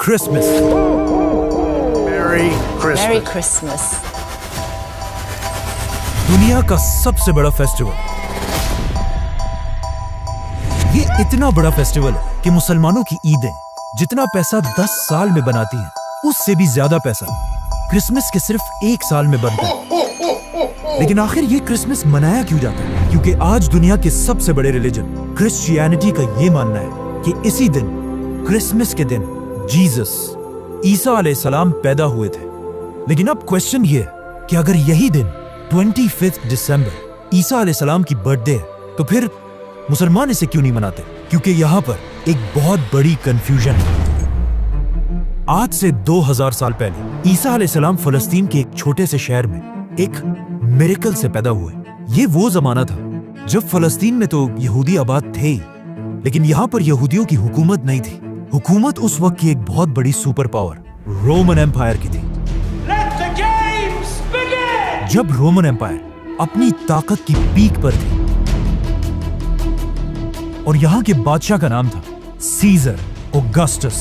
Christmas. Merry Christmas. दुनिया का सबसे बड़ा फेस्टिवल। ये इतना बड़ा फेस्टिवल है कि मुसलमानों की ईदें जितना पैसा 10 साल में बनाती हैं, उससे भी ज्यादा पैसा क्रिसमस के सिर्फ 1 साल में बनता है। लेकिन आखिर ये क्रिसमस मनाया क्यों जाता है? क्योंकि आज दुनिया के सबसे बड़े रिलीजन क्रिश्चियनिटी का ये मानना है कि इसी दिन, क्रिसमस के दिन, जीसस ईसा अलैहिस्सलाम पैदा हुए थे। लेकिन अब क्वेश्चन ये है कि अगर यही दिन 25 दिसंबर ईसा अलैहिस्सलाम की बर्थडे है, तो फिर मुसलमान इसे क्यों नहीं मनाते? क्योंकि यहाँ पर एक बहुत बड़ी कंफ्यूजन है। आज से 2000 साल पहले ईसा अलैहिस्सलाम फलस्तीन के एक छोटे से शहर में एक मिरेकल से पैदा हुए। ये वो जमाना था जब फलस्तीन में तो यहूदी आबाद थे ही, लेकिन यहाँ पर यहूदियों की हुकूमत नहीं थी। हुकूमत उस वक्त की एक बहुत बड़ी सुपर पावर रोमन एम्पायर की थी। जब रोमन एम्पायर अपनी ताकत की पीक पर थी और यहाँ के बादशाह का नाम था सीजर ऑगस्टस,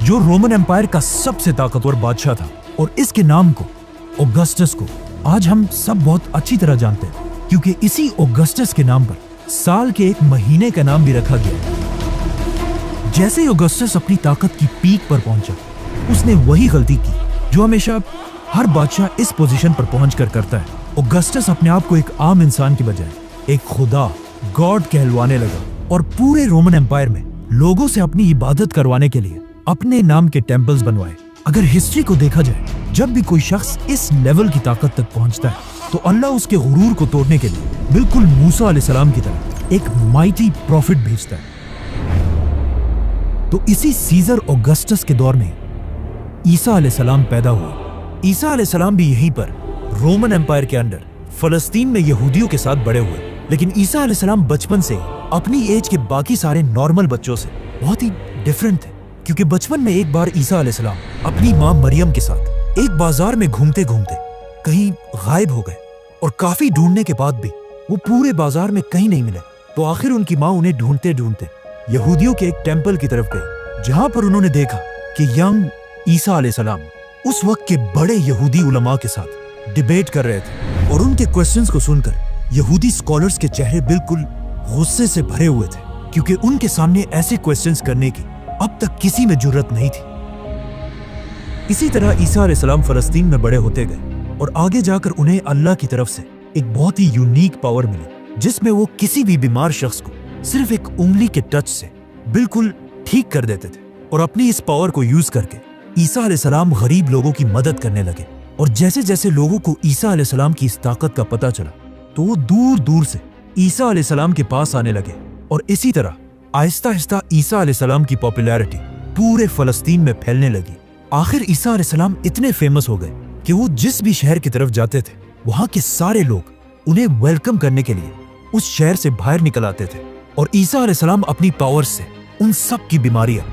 जो रोमन एम्पायर का सबसे ताकतवर बादशाह था। और इसके नाम को, ऑगस्टस को, आज हम सब बहुत अच्छी तरह जानते हैं, क्योंकि इसी ऑगस्टस के नाम पर साल के एक महीने का नाम भी रखा गया है। जैसे ही ऑगस्टस अपनी ताकत की पीक पर पहुंचा, उसने वही गलती की जो हमेशा हर बादशाह इस पोजीशन पर पहुंचकर करता है। ऑगस्टस अपने आप को एक आम इंसान की बजाय एक खुदा, गॉड कहलवाने लगा और पूरे रोमन एम्पायर में लोगों से अपनी इबादत करवाने के लिए अपने नाम के टेम्पल्स बनवाए। अगर हिस्ट्री को देखा जाए, जब भी कोई शख्स इस लेवल की ताकत तक पहुंचता है, तो अल्लाह उसके गुरूर को तोड़ने के लिए बिल्कुल मूसा अलैहिस्सलाम की तरह एक माइटी प्रॉफिट भेजता है। तो इसी सीजर ऑगस्टस के दौर में ईसा अलैहिस्सलाम पैदा हुआ। ईसा अलैहिस्सलाम भी यहीं पर रोमन एम्पायर के अंडर फलस्तीन में यहूदियों के साथ बड़े हुए। लेकिन ईसा अलैहिस्सलाम बचपन से अपनी एज के बाकी सारे नॉर्मल बच्चों से बहुत ही डिफरेंट थे, क्योंकि बचपन में एक बार ईसा अलैहिस्सलाम अपनी माँ मरियम के साथ एक बाजार में घूमते घूमते कहीं गायब हो गए और काफी ढूंढने के बाद भी वो पूरे बाजार में कहीं नहीं मिले। तो आखिर उनकी माँ उन्हें ढूंढते ढूंढते यहूदियों के एक टेम्पल की तरफ गए, जहां पर उन्होंने देखा कि यंग ईसा अलैहिस्सलाम उस वक्त के बड़े यहूदी उलमा के साथ डिबेट कर रहे थे। और उनके क्वेश्चंस को सुनकर यहूदी स्कॉलर्स के चेहरे बिल्कुल गुस्से से भरे हुए थे, क्योंकि उनके सामने ऐसे क्वेश्चंस करने की अब तक किसी में जुर्रत नहीं थी। इसी तरह ईसा अलैहिस्सलाम फलस्तीन में बड़े होते गए और आगे जाकर उन्हें अल्लाह की तरफ से एक बहुत ही यूनिक पावर मिली, जिसमें वो किसी भी बीमार शख्स को सिर्फ एक उंगली के टच से बिल्कुल ठीक कर देते थे। और अपनी इस पावर को यूज करके ईसा अलैहिस्सलाम गरीब लोगों की मदद करने लगे। और जैसे जैसे लोगों को ईसा अलैहिस्सलाम की इस ताकत का पता चला, तो वो दूर दूर से ईसा अलैहिस्सलाम के पास आने लगे। और इसी तरह आहिस्ता आहिस्ता ईसा अलैहिस्सलाम की पॉपुलैरिटी पूरे फलस्तीन में फैलने लगी। आखिर ईसा अलैहिस्सलाम इतने फेमस हो गए कि वो जिस भी शहर की तरफ जाते थे, वहां के सारे लोग उन्हें वेलकम करने के लिए उस शहर से बाहर निकल आते थे। और ईसा अलैहिस्सलाम अपनी पावर से उन सब की बीमारियां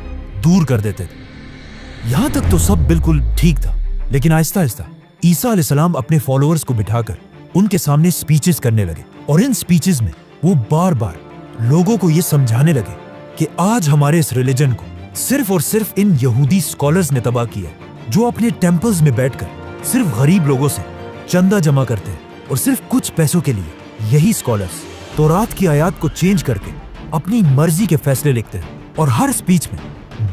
दूर कर देते थे। यहां तक तो सब बिल्कुल ठीक था, लेकिन आहिस्ता आहिस्ता ईसा अलैहिस्सलाम अपने फॉलोअर्स को बिठाकर उनके सामने स्पीचेस करने लगे। और इन स्पीचेस में वो बार बार लोगों को ये समझाने लगे कि आज हमारे इस रिलीजन को सिर्फ और सिर्फ इन यहूदी स्कॉलर्स ने तबाह किया है, जो अपने टेम्पल्स में बैठकर सिर्फ गरीब लोगों से चंदा जमा करते हैं। और सिर्फ कुछ पैसों के लिए यही स्कॉलर्स तौरात की आयत को चेंज करके अपनी मर्जी के फैसले लिखते हैं। और हर स्पीच में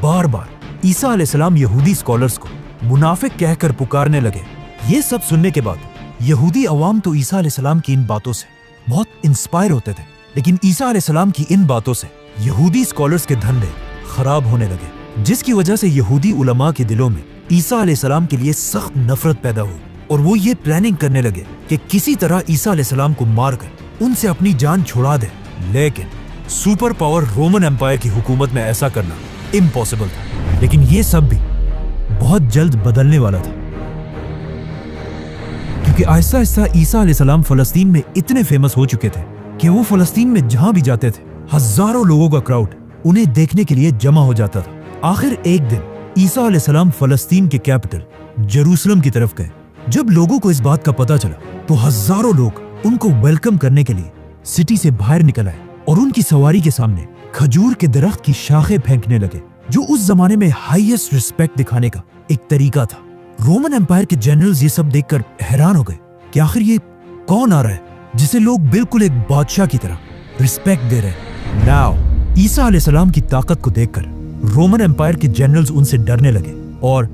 बार बार ईसा अलैहिस्सलाम यहूदी स्कॉलर्स को मुनाफिक कहकर पुकारने लगे। ये सब सुनने के बाद यहूदी अवाम तो ईसा अलैहिस्सलाम की इन बातों से बहुत इंस्पायर होते थे, लेकिन ईसा अलैहिस्सलाम की इन बातों से यहूदी स्कॉलर्स के धंधे खराब होने लगे, जिसकी वजह से यहूदी उलमा के दिलों में ईसा अलैहिस्सलाम के लिए सख्त नफरत पैदा हुई। और वो ये प्लानिंग करने लगे कि किसी तरह ईसा अलैहिस्सलाम को मारकर उनसे अपनी जान छुड़ा दे। लेकिन सुपर पावर रोमन एम्पायर की हुकूमत में ऐसा करना इम्पॉसिबल था। लेकिन ये सब भी बहुत जल्द बदलने वाला था, क्योंकि आहिस्ता आहिस्ता ईसा अलैहिस्सलाम फलस्तीन में इतने फेमस हो चुके थे कि वो फलस्तीन में जहां भी जाते थे, हजारों लोगों का क्राउड उन्हें देखने के लिए जमा हो जाता था। आखिर एक दिन ईसा अलैहिस्सलाम फलस्तीन के कैपिटल जेरूसलम की तरफ गए। जब लोगों को इस बात का पता चला, तो हजारों लोग उनको वेलकम करने के लिए सिटी से बाहर निकल आए और उनकी सवारी के सामने खजूर के दरख्त की शाखें फेंकने लगे। जो उस जमाने में हाईएस्ट रिस्पेक्ट दिखाने का एक तरीका था। रोमन एम्पायर के जनरल्स ये सब देखकर हैरान हो गए कि आखिर ये कौन आ रहा है जिसे लोग बिल्कुल एक बादशाह की तरह रिस्पेक्ट दे रहे हैं। नाउ ईसा अलैहिस्सलाम की ताकत को देखकर रोमन एम्पायर के जनरल्स उनसे डरने लगे और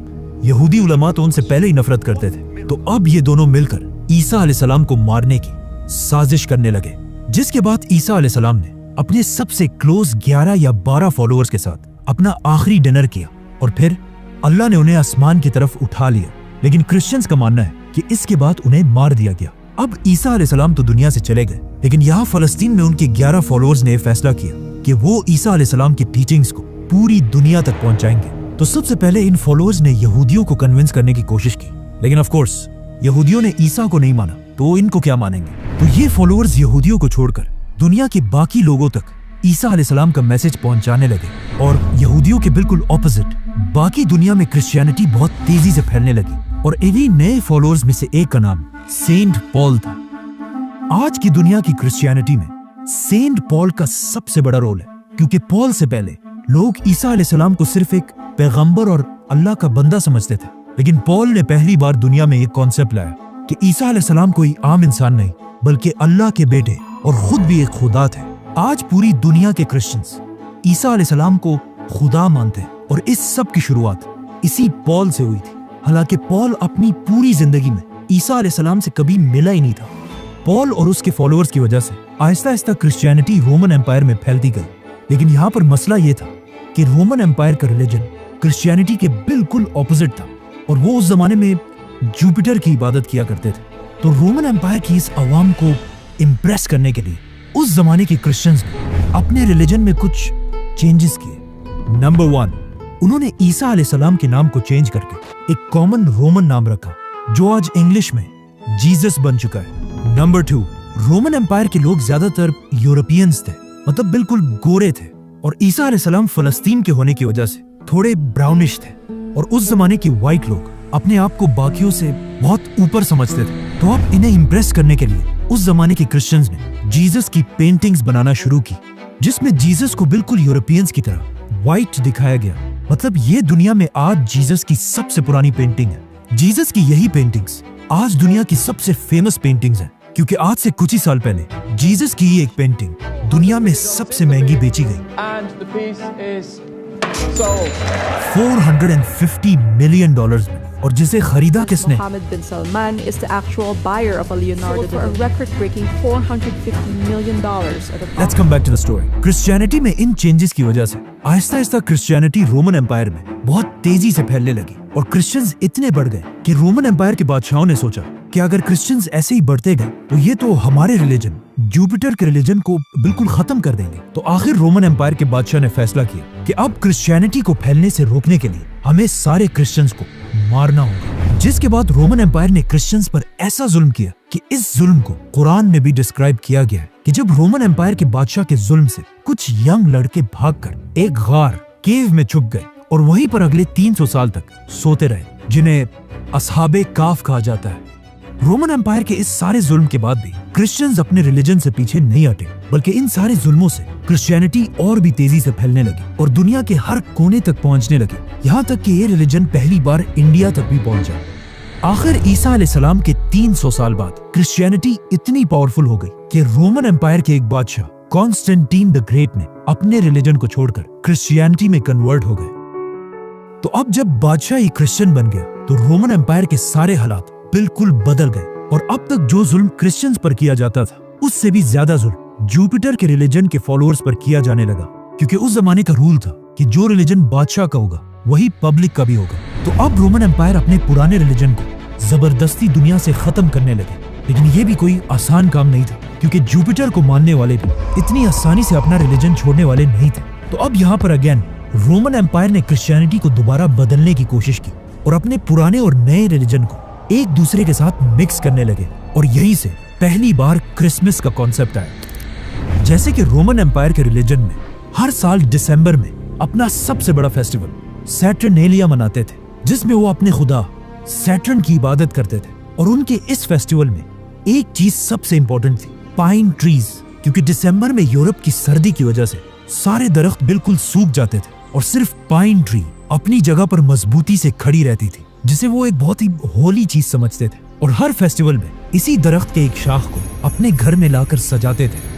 यहूदी उलमा तो उनसे पहले ही नफरत करते थे। तो अब ये दोनों मिलकर ईसा अलैहिस्सलाम को मारने की साजिश करने लगे, जिसके बाद ईसा अलैहिस्सलाम ने अपने सबसे क्लोज 11 या 12 फॉलोअर्स के साथ अपना आखिरी डिनर किया और फिर अल्लाह ने उन्हें आसमान की तरफ उठा लिया। लेकिन क्रिश्चियंस का मानना है कि इसके बाद उन्हें मार दिया गया। अब ईसा अलैहिस्सलाम तो दुनिया से चले गए, लेकिन यहाँ फलस्तीन में उनके 11 फॉलोअर्स ने फैसला किया कि वो ईसा अलैहिस्सलाम की टीचिंग्स को पूरी दुनिया तक पहुंचाएंगे। तो सबसे पहले इन फॉलोअर्स ने यहूदियों को कन्विंस करने की कोशिश की, लेकिन ऑफ कोर्स यहूदियों ने ईसा को नहीं माना, तो इनको क्या मानेंगे। तो ये फॉलोअर्स यहूदियों को छोड़कर दुनिया के बाकी लोगों तक ईसा अलैहिस्सलाम का मैसेज पहुंचाने लगे और यहूदियों के बिल्कुल ऑपोजिट बाकी दुनिया में क्रिश्चियनिटी बहुत तेजी से फैलने लगी। और इन्हीं नए फॉलोअर्स में से एक का नाम सेंट पॉल था। आज की दुनिया की क्रिश्चियनिटी में सेंट पॉल का सबसे बड़ा रोल है, क्योंकि पॉल से पहले लोग ईसा अलैहिस्सलाम को सिर्फ एक पैगंबर और अल्लाह का बंदा समझते थे, लेकिन पॉल ने पहली बार दुनिया में एक कॉन्सेप्ट लाया कि ईसा अलैहिस्सलाम कोई आम इंसान नहीं बल्कि अल्लाह के बेटे और खुद भी एक खुदा थे। आज पूरी दुनिया के क्रिश्चियंस ईसा अलैहिस्सलाम को खुदा मानते हैं और इस सब की शुरुआत इसी पॉल से हुई थी। हालांकि पॉल अपनी पूरी जिंदगी में ईसा अलैहिस्सलाम से कभी मिला ही नहीं था। पॉल और उसके फॉलोअर्स की वजह से Aahista Aahista Christianity Roman empire में फैलती गई, लेकिन यहाँ पर मसला ये था कि रोमन एम्पायर का रिलीजन क्रिश्चियनिटी के बिल्कुल ऑपोजिट था और वो उस जमाने में जुपिटर की इबादत किया करते थे। तो रोमन एम्पायर की इस अवाम को इम्प्रेस करने के लिए उस जमाने के क्रिश्चियंस ने अपने रिलीजन में कुछ चेंजेस किए। नंबर 1, उन्होंने ईसा अलैहिस्सलाम के नाम को चेंज करके एक कॉमन रोमन नाम रखा जो आज इंग्लिश में जीसस बन चुका है। नंबर 2, रोमन एम्पायर के लोग ज्यादातर यूरोपियंस थे, मतलब बिल्कुल गोरे थे, और ईसा अलैहिस्सलाम फलस्तीन के होने की वजह से थोड़े ब्राउनिश थे और उस जमाने के व्हाइट लोग अपने आप को बाकियों से बहुत ऊपर समझते थे। तो अब इन्हें इम्प्रेस करने के लिए उस जमाने के क्रिश्चियंस ने जीसस की पेंटिंग्स बनाना शुरू की, जिसमें जीसस को बिल्कुल यूरोपियंस की तरह व्हाइट दिखाया गया। मतलब ये दुनिया में आज जीसस की सबसे पुरानी पेंटिंग है। जीसस की यही पेंटिंग्स आज दुनिया की सबसे फेमस पेंटिंग्स हैं, क्योंकि आज से कुछ ही साल पहले जीसस की एक पेंटिंग दुनिया में सबसे महंगी बेची गई $450 मिलियन में, और जिसे खरीदा किसने? Mohammed bin Salman is the actual buyer of a Leonardo for a record-breaking $450 million at the Let's come back to the story. Christianity में इन चेंजेस की वजह से Aahista Aahista Christianity Roman empire में बहुत तेजी से फैलने लगी और क्रिश्चियंस इतने बढ़ गए कि रोमन एम्पायर के बादशाहों ने सोचा कि अगर क्रिश्चियंस ऐसे ही बढ़ते गए तो ये तो हमारे रिलीजन जुपिटर के रिलीजन को बिल्कुल खत्म कर देंगे। तो आखिर रोमन एम्पायर के बादशाह ने फैसला किया कि अब क्रिश्चियनिटी को फैलने से रोकने के लिए हमें सारे क्रिश्चियंस को मारना होगा। जिसके बाद रोमन एम्पायर ने क्रिश्चियंस पर ऐसा जुल्म किया कि इस जुल्म को कुरान में भी डिस्क्राइब किया गया है कि जब रोमन एम्पायर के बादशाह के जुल्म से कुछ यंग लड़के भागकर एक गार केव में छुप गए और वहीं पर अगले 300 साल तक सोते रहे, जिन्हें असहाबे काफ कहा जाता है। रोमन एम्पायर के इस सारे जुल्म के बाद भी क्रिश्चियंस अपने रिलीजन से पीछे नहीं हटे, बल्कि इन सारे जुल्मों से क्रिश्चियनिटी और भी तेजी से फैलने लगी और दुनिया के हर कोने तक पहुंचने लगी, यहाँ तक कि ये रिलीजन पहली बार इंडिया तक भी पहुंचा। आखिर ईसा अलैहिस्सलाम के 300 साल बाद क्रिश्चियनिटी इतनी पावरफुल हो गई कि रोमन एम्पायर के एक बादशाह कॉन्स्टेंटीन द ग्रेट ने अपने रिलीजन को छोड़कर क्रिश्चियनिटी में कन्वर्ट हो गए। तो अब जब बादशाह ही क्रिश्चियन बन गया तो रोमन एम्पायर के सारे हालात बिल्कुल बदल गए और अब तक जो जुल्म क्रिश्चियंस पर किया जाता था उससे भी ज्यादा जुल्म जुपिटर के रिलीजन के फॉलोअर्स पर किया जाने लगा, क्योंकि उस जमाने का रूल था कि जो रिलीजन बादशाह का होगा वही पब्लिक का भी होगा। तो अब रोमन एम्पायर अपने पुराने रिलीजन को जबरदस्ती दुनिया से खत्म करने लगे, लेकिन ये भी कोई आसान काम नहीं था, क्योंकि जुपिटर को मानने वाले भी इतनी आसानी से अपना रिलीजन छोड़ने वाले नहीं थे। तो अब यहाँ पर अगेन रोमन एम्पायर ने क्रिश्चियनिटी को दोबारा बदलने की कोशिश की और अपने पुराने और नए रिलीजन को एक दूसरे के साथ मिक्स करने लगे, और यहीं से पहली बार क्रिसमस का कॉन्सेप्ट आया। जैसे कि रोमन एम्पायर के रिलीजन में हर साल दिसंबर में अपना सबसे बड़ा फेस्टिवल सैटर्नेलिया मनाते थे, जिसमें वो अपने खुदा सैटर्न की इबादत करते थे। और उनके इस फेस्टिवल में एक चीज सबसे इंपॉर्टेंट थी, पाइन ट्रीज, क्योंकि दिसंबर में यूरोप की सर्दी की वजह से सारे दरख्त बिल्कुल सूख जाते थे और सिर्फ पाइन ट्री अपनी जगह पर मजबूती से खड़ी रहती थी, जिसे वो एक बहुत ही होली चीज समझते थे। और हर फेस्टिवल में इसी दरख्त के एक शाख को अपने घर में लाकर सजाते थे।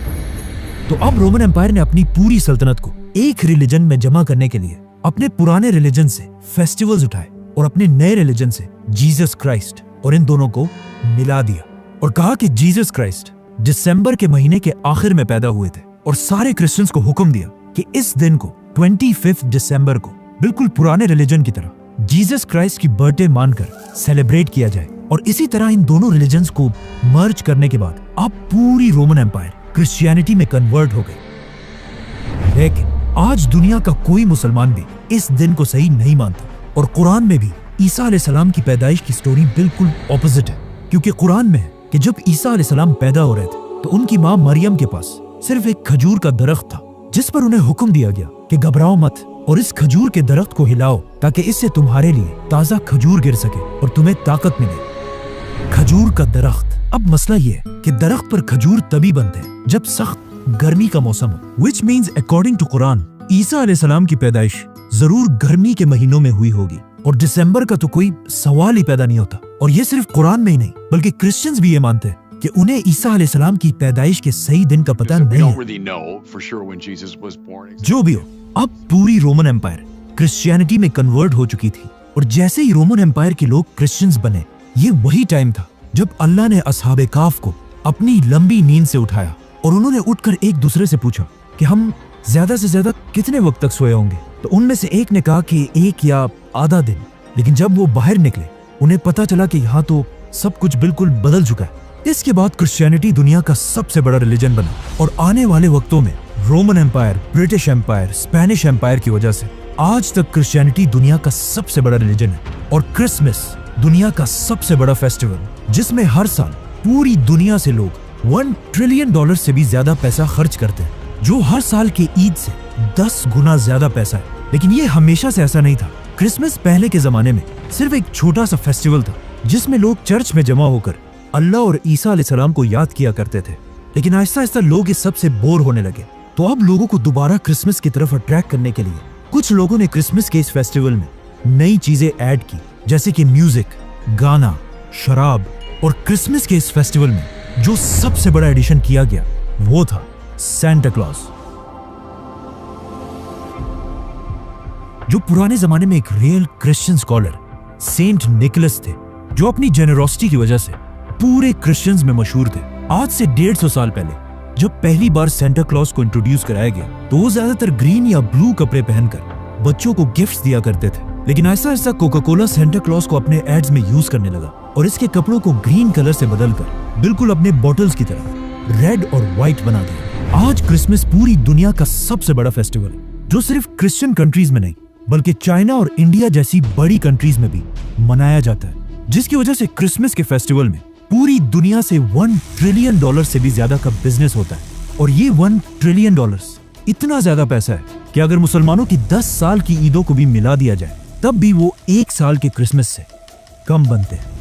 तो अब रोमन एम्पायर ने अपनी पूरी सल्तनत को एक रिलीजन में जमा करने के लिए अपने पुराने रिलीजन से फेस्टिवल्स उठाए और अपने नए रिलीजन से जीसस क्राइस्ट और इन दोनों को मिला दिया और कहा कि जीसस क्राइस्ट दिसंबर के महीने के आखिर में पैदा हुए थे। और सारे क्रिश्चियंस को हुक्म दिया कि इस दिन को 25 दिसंबर को बिल्कुल पुराने रिलीजन की तरह जीसस क्राइस्ट की बर्थडे मानकर सेलिब्रेट किया जाए। और इसी तरह इन दोनों रिलीजन्स को मर्ज करने के बाद अब पूरी रोमन एम्पायर क्रिश्चियनिटी में कन्वर्ट हो गई। लेकिन आज दुनिया का कोई मुसलमान भी इस दिन को सही नहीं मानता और कुरान में भी ईसा अलैहिस्सलाम की पैदाइश की स्टोरी बिल्कुल ऑपोजिट है। क्योंकि कुरान में है कि जब ईसा अलैहिस्सलाम पैदा हो रहे थे तो उनकी माँ मरियम के पास सिर्फ एक खजूर का दरख्त था, जिस पर उन्हें हुक्म दिया गया कि घबराओ मत और इस खजूर के दरख्त को हिलाओ ताकि इससे तुम्हारे लिए ताजा खजूर गिर सके और तुम्हें ताकत मिले। खजूर का दरख्त। अब मसला ये है कि दरख्त पर खजूर तभी बनते हैं जब सख्त गर्मी का मौसम हो, which means according to Quran ईसा अलैहिस्सलाम की पैदाइश जरूर गर्मी के महीनों में हुई होगी और दिसंबर का तो कोई सवाल ही पैदा नहीं होता। और ये सिर्फ कुरान में ही नहीं बल्कि क्रिश्चियंस भी ये मानते हैं कि उन्हें ईसा अलैहिस्सलाम की पैदाइश के सही दिन का पता नहीं है। जो भी हो, अब पूरी रोमन एम्पायर क्रिश्चियनिटी में कन्वर्ट हो चुकी थी और जैसे ही रोमन एम्पायर के लोग क्रिश्चियंस बने, ये वही टाइम था जब अल्लाह ने असहाबे काफ को अपनी लंबी नींद से उठाया और उन्होंने उठकर एक दूसरे से पूछा कि हम ज्यादा से ज्यादा कितने वक्त तक सोए होंगे। तो उनमें से एक ने कहा कि 1 या आधा दिन। लेकिन जब वो बाहर निकले उन्हें पता चला कि यहाँ तो सब कुछ बिल्कुल बदल चुका है। इसके बाद क्रिश्चियनिटी दुनिया का सबसे बड़ा रिलीजन बना और आने वाले वक्तों में Roman empire, British empire, Spanish empire की वजह से आज तक क्रिश्चियनिटी दुनिया का सबसे बड़ा रिलीजन है। और क्रिसमस दुनिया का सबसे बड़ा फेस्टिवल जिसमें हर साल पूरी दुनिया से लोग $1 ट्रिलियन से भी ज्यादा पैसा खर्च करते हैं, जो हर साल के ईद से 10 गुना ज्यादा पैसा है। लेकिन ये हमेशा से ऐसा नहीं था। क्रिसमस पहले के जमाने में सिर्फ एक छोटा सा फेस्टिवल था जिसमें लोग चर्च में जमा होकर अल्लाह और ईसा अलैहिस्सलाम को याद किया करते थे। लेकिन आहिस्ता आहिस्ता लोग इस सब से बोर होने लगे। तो अब लोगों को दोबारा क्रिसमस की तरफ अट्रैक्ट करने के लिए कुछ लोगों ने क्रिसमस के इस फेस्टिवल में नई चीजें ऐड की, जैसे कि म्यूजिक, गाना, शराब। और क्रिसमस के इस फेस्टिवल में जो सबसे बड़ा एडिशन किया गया वो था सेंटा क्लॉज, जो पुराने जमाने में एक real Christian scholar Saint Nicholas थे, जो अपनी जेनरोसिटी की वजह से पूरे क्रिश्चियंस में मशहूर थे। आज से 150 साल पहले जब पहली बार सेंटा क्लॉज को इंट्रोड्यूस कराया गया तो वो ज्यादातर ग्रीन या ब्लू कपड़े पहनकर बच्चों को गिफ्ट्स दिया करते थे। लेकिन ऐसा ऐसा कोका कोला सेंटा क्लॉज को अपने एड्स में यूज करने लगा और इसके कपड़ों को ग्रीन कलर से बदलकर बिल्कुल अपने बॉटल्स की तरह रेड और व्हाइट बना दिया। आज क्रिसमस पूरी दुनिया का सबसे बड़ा फेस्टिवल है, जो सिर्फ क्रिश्चियन कंट्रीज में नहीं बल्कि चाइना और इंडिया जैसी बड़ी कंट्रीज में भी मनाया जाता है, जिसकी वजह से क्रिसमस के फेस्टिवल में पूरी दुनिया से $1 ट्रिलियन से भी ज्यादा का बिजनेस होता है। और ये $1 ट्रिलियन इतना ज्यादा पैसा है कि अगर मुसलमानों की 10 साल की ईदों को भी मिला दिया जाए तब भी वो 1 साल के क्रिसमस से कम बनते हैं।